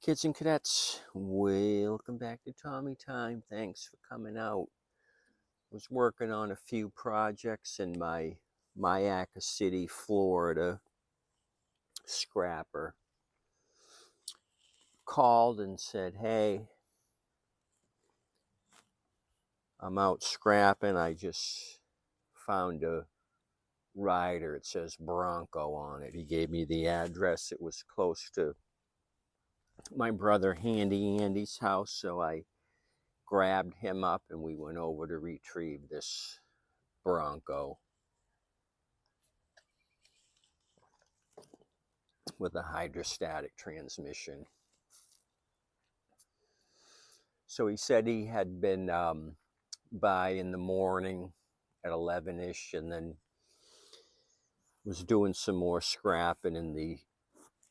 Kids and cadets, welcome back to Tommy Time. Thanks for coming out. Was working on a few projects in my Mayaca City, Florida scrapper. Called and said, hey, I'm out scrapping. I just found a rider. It says Bronco on it. He gave me the address. It was close to my brother Andy's house, so I grabbed him up and we went over to retrieve this Bronco with a hydrostatic transmission. So he said he had been by in the morning at 11ish and then was doing some more scrapping in the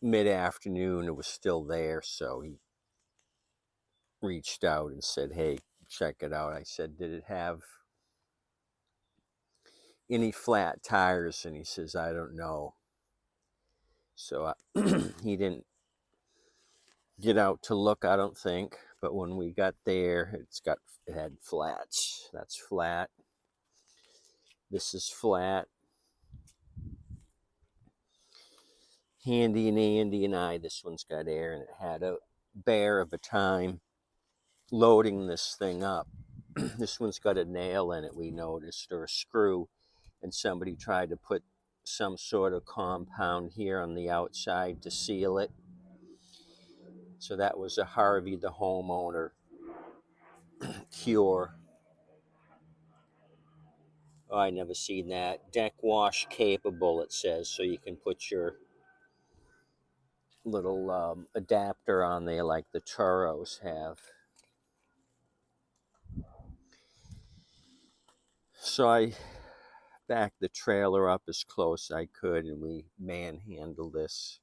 mid-afternoon. It was still there, so he reached out and said, hey, check it out. I said, did it have any flat tires? And he says, I don't know. So he didn't get out to look, I don't think. But when we got there, it had flats. That's flat. This is flat. Andy and I, this one's got air, and it had a bear of a time loading this thing up. This one's got a nail in it, we noticed, or a screw, and somebody tried to put some sort of compound here on the outside to seal it. So that was a Harvey the homeowner cure. Oh, I never seen that. Deck wash capable, it says, so you can put your little adapter on there like the Turos have. So I backed the trailer up as close as I could and we manhandled this.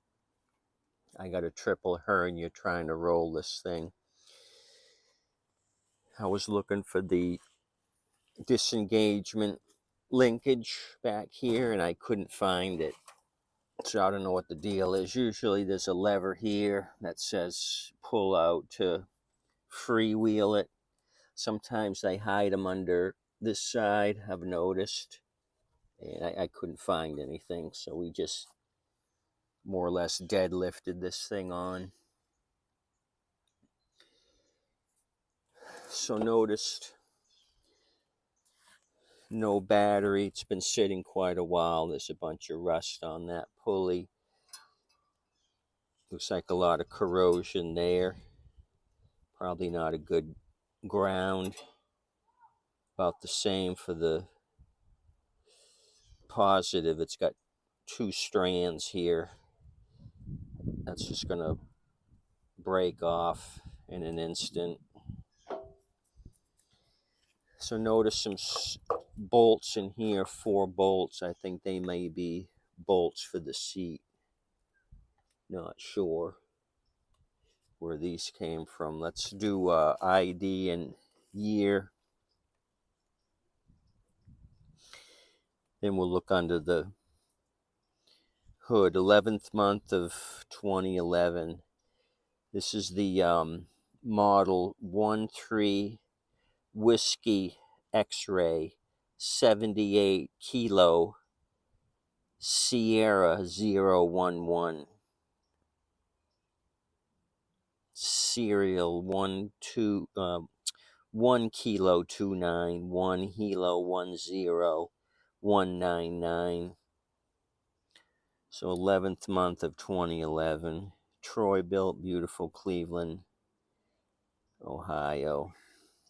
I got a triple hernia trying to roll this thing. I was looking for the disengagement linkage back here and I couldn't find it. So I don't know what the deal is. Usually there's a lever here that says pull out to freewheel it. Sometimes they hide them under this side, I've noticed. And I couldn't find anything. So we just more or less deadlifted this thing on. So noticed no battery. It's been sitting quite a while. There's a bunch of rust on that pulley. Looks like a lot of corrosion there. Probably not a good ground. About the same for the positive. It's got two strands here. That's just going to break off in an instant. So notice some bolts in here, 4 bolts. I think they may be bolts for the seat. Not sure where these came from. Let's do ID and year. Then we'll look under the hood. 11th month of 2011. This is the model 13 Whiskey X-Ray 78 Kilo Sierra 011. Serial 1 kilo 29 1 kilo 10 199. So 11th month of 2011. Troy-Bilt, beautiful Cleveland, Ohio.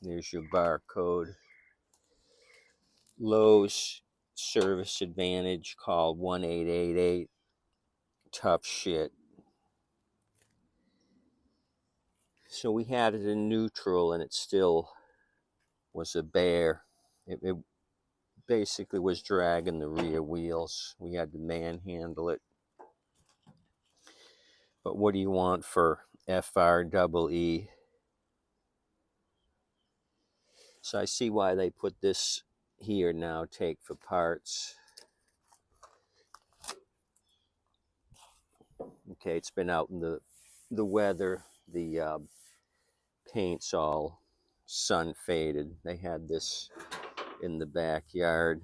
There's your barcode. Lowe's service advantage, call 1888. Tough shit. So we had it in neutral and it still was a bear. It basically was dragging the rear wheels. We had to manhandle it. But what do you want for FREE? So I see why they put this here now, take for parts. Okay, it's been out in the weather. The paint's all sun faded. They had this in the backyard.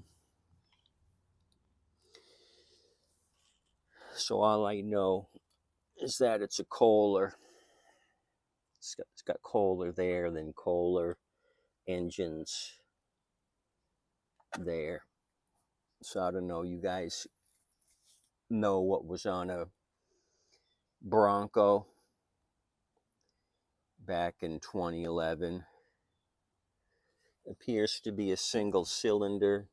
So all I know is that it's a Kohler. It's got Kohler there, then Kohler engines there. So I don't know, you guys know what was on a Bronco back in 2011. Appears to be a single cylinder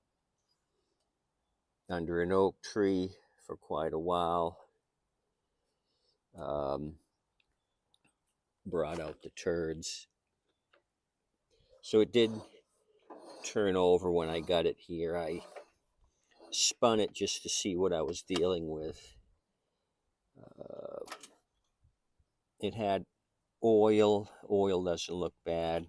under an oak tree for quite a while. Brought out the turds. So it did turn over when I got it here. I spun it just to see what I was dealing with. It had oil. Oil doesn't look bad.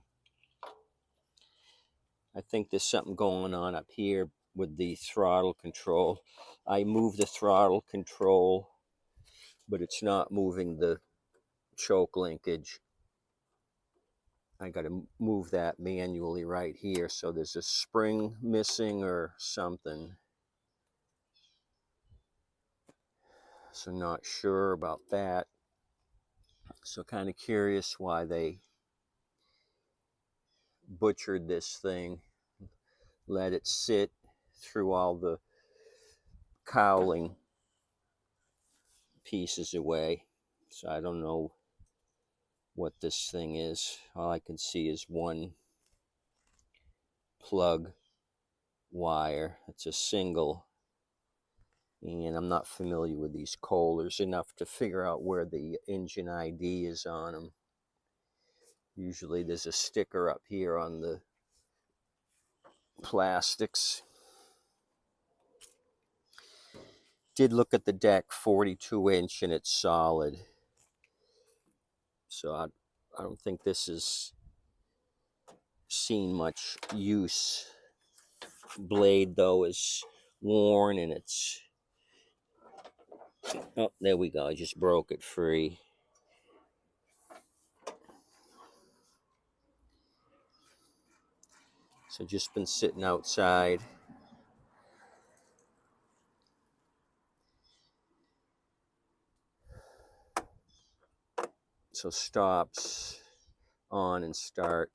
I think there's something going on up here with the throttle control. I moved the throttle control, but it's not moving the choke linkage. I got to move that manually right here. So there's a spring missing or something. So not sure about that. So kind of curious why they butchered this thing, let it sit through all the cowling pieces away. So I don't know what this thing is. All I can see is one plug wire. It's a single, and I'm not familiar with these Kohlers enough to figure out where the engine ID is on them. Usually there's a sticker up here on the plastics. Did look at the deck, 42-inch, and it's solid. So I don't think this has seen much use. Blade though is worn, and it's, oh, there we go, I just broke it free. So just been sitting outside. So stops on and start.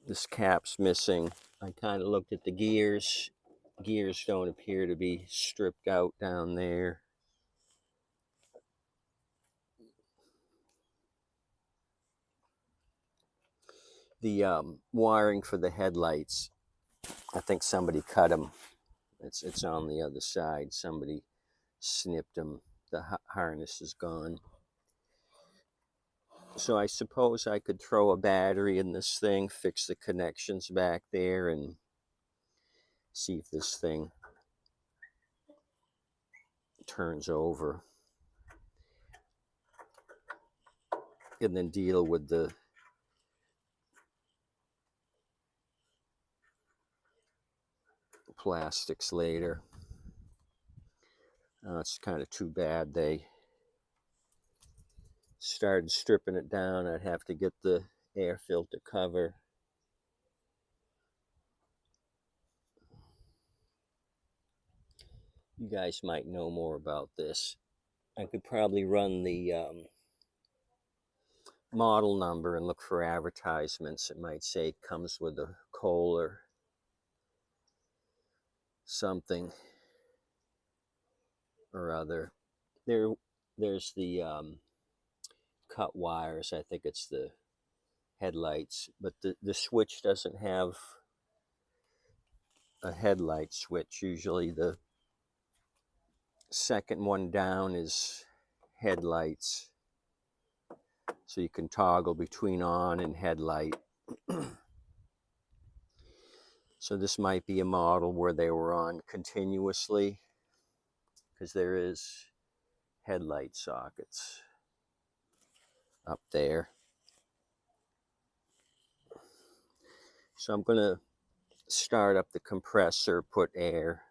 This cap's missing. I kind of looked at the gears. Gears don't appear to be stripped out down there. The wiring for the headlights, I think somebody cut them. It's on the other side. Somebody snipped them. The harness is gone. So I suppose I could throw a battery in this thing, fix the connections back there, and see if this thing turns over. And then deal with the plastics later. It's kind of too bad they started stripping it down. I'd have to get the air filter cover. You guys might know more about this. I could probably run the model number and look for advertisements. It might say it comes with a Kohler something or other. There's the cut wires. I think it's the headlights, but the switch doesn't have a headlight switch. Usually the second one down is headlights, so you can toggle between on and headlight. So this might be a model where they were on continuously, because there is headlight sockets up there. So I'm going to start up the compressor, put air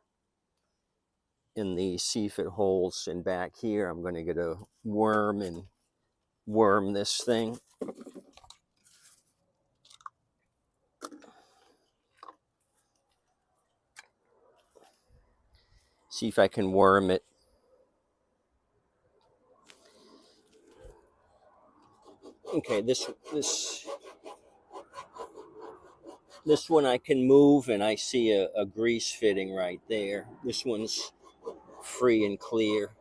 in these, see if it holds. And back here, I'm going to get a worm and worm this thing. See if I can worm it. Okay, this one I can move, and I see a grease fitting right there. This one's free and clear.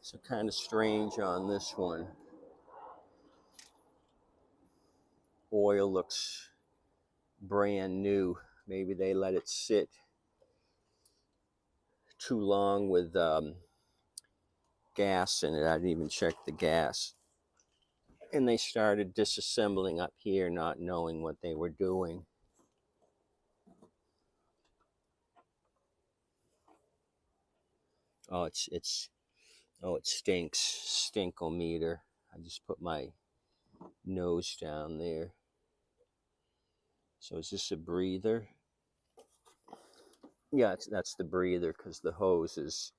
So kind of strange on this one. Oil looks brand new. Maybe they let it sit too long with gas in it. I didn't even check the gas. And they started disassembling up here, not knowing what they were doing. Oh, it stinks. Stinkometer. I just put my nose down there. So is this a breather? Yeah, that's the breather, because the hose is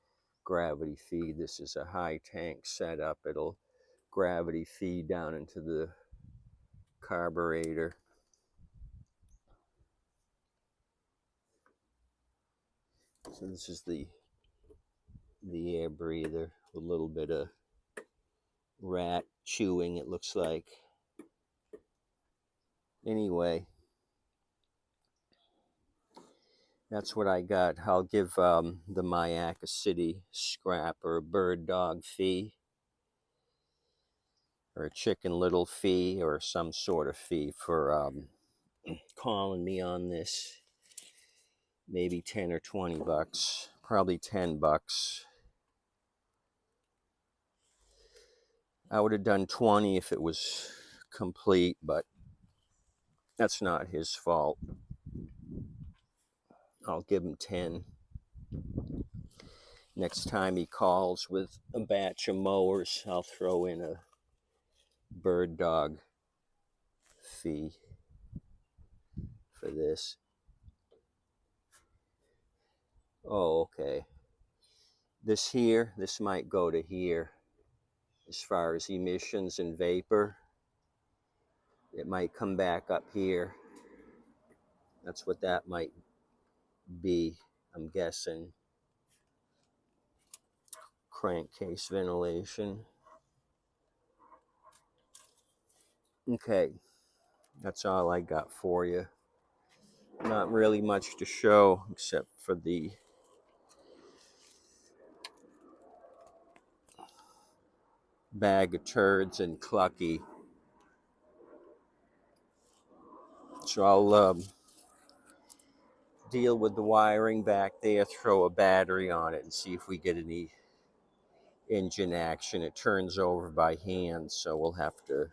gravity feed. This is a high tank setup. It'll gravity feed down into the carburetor. So this is the air breather. A little bit of rat chewing, it looks like. Anyway, that's what I got. I'll give the Mayaca City scrapper a bird dog fee, or a Chicken Little fee, or some sort of fee for calling me on this. Maybe 10 or 20 bucks. Probably 10 bucks. I would have done 20 if it was complete, but that's not his fault. I'll give him 10. Next time he calls with a batch of mowers, I'll throw in a bird dog fee for this. Oh, okay. This might go to here. As far as emissions and vapor, it might come back up here. That's what that might be, I'm guessing. Crankcase ventilation. Okay, that's all I got for you. Not really much to show except for the bag of turds and Clucky. So I'll deal with the wiring back there, throw a battery on it, and see if we get any engine action. It turns over by hand, so we'll have to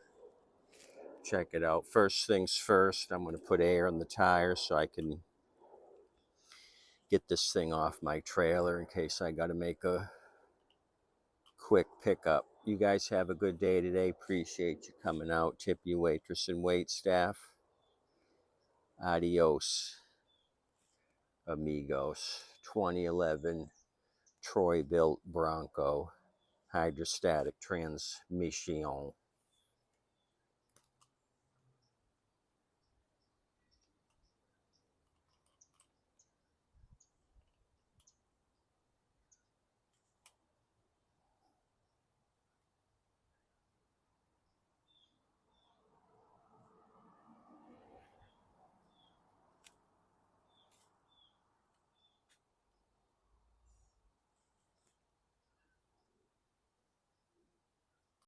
check it out. First things first, I'm going to put air in the tires so I can get this thing off my trailer in case I got to make a quick pickup. You guys have a good day today. Appreciate you coming out. Tip you waitress and wait staff. Adios, amigos. 2011 Troy-Bilt Bronco hydrostatic transmission.